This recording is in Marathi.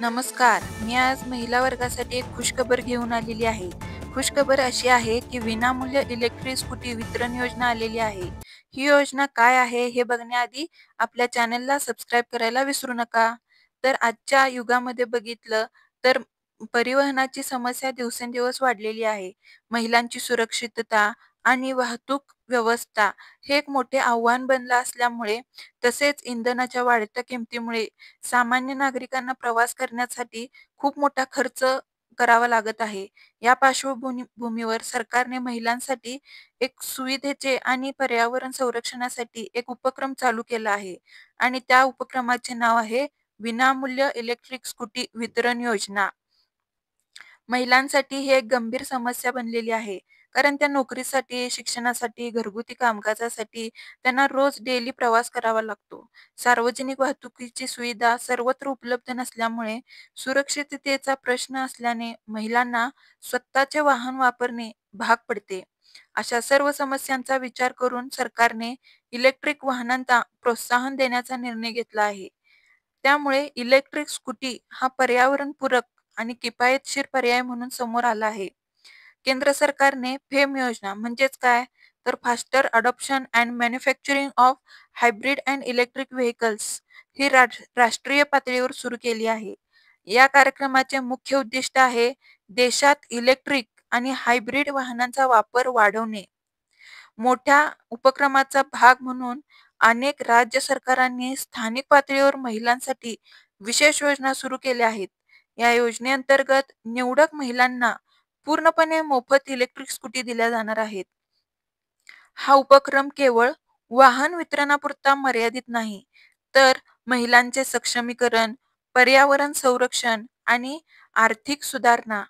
नमस्कार. मी आज महिला वर्गासाठी एक खुशखबर घेऊन आलेली आहे. खुशखबर अशी आहे की विनामूल्य इलेक्ट्रिक स्कूटी वितरण योजना आलेली आहे. ही योजना काय आहे हे बघण्याआधी आपल्या चॅनलला सबस्क्राईब करायला विसरू नका. तर आजच्या युगामध्ये बघितलं तर परिवहनाची समस्या दिवसेंदिवस वाढलेली आहे. महिलांची सुरक्षितता आणि वाहतूक व्यवस्था हे एक मोठे आव्हान बनलं असल्यामुळे तसेच इंधनाच्या वाढत्या किमतीमुळे सामान्य नागरिकांना प्रवास करण्यासाठी खूप मोठा खर्च करावा लागत आहे. या पार्श्वभूमीवर सरकारने महिलांसाठी एक सुविधेचे आणि पर्यावरण संरक्षणासाठी एक उपक्रम चालू केला आहे आणि त्या उपक्रमाचे नाव आहे विनामूल्य इलेक्ट्रिक स्कूटी वितरण योजना. महिलांसाठी ही एक गंभीर समस्या बनलेली आहे. कारण त्या नोकरीसाठी, शिक्षणासाठी, घरगुती कामकाजासाठी त्यांना रोज डेली प्रवास करावा लागतो. सार्वजनिक वाहतुकीची सुविधा सर्वत्र उपलब्ध नसल्यामुळे सुरक्षिततेचा प्रश्न असल्याने महिलांना स्वतःचे वाहन वापरणे भाग पडते. अशा सर्व समस्यांचा विचार करून सरकारने इलेक्ट्रिक वाहनांना प्रोत्साहन देण्याचा निर्णय घेतला आहे. त्यामुळे इलेक्ट्रिक स्कूटी हा पर्यावरणपूरक आणि किफायतशीर पर्याय म्हणून समोर आला आहे. केंद्र सरकारने फेम योजना म्हणजेच काय तर faster adoption and manufacturing of hybrid and electric vehicles ही राष्ट्रीय पातळीवर सुरू केली आहे. या कार्यक्रमाचे मुख्य उद्दिष्ट आहे देशात इलेक्ट्रिक आणि हायब्रिड वाहनांचा वापर वाढवणे. मोठ्या उपक्रमाचा भाग म्हणून अनेक राज्य सरकारांनी स्थानिक पातळीवर महिलांसाठी विशेष योजना सुरू केल्या आहेत. या योजनेअंतर्गत निवडक महिलांना पूर्णपणे मोफत इलेक्ट्रिक स्कूटी दिल्या जाणार आहेत. हा उपक्रम केवळ वाहन वितरणापुरता मर्यादित नाही, तर महिलांचे सक्षमीकरण, पर्यावरण संरक्षण आणि आर्थिक सुधारणा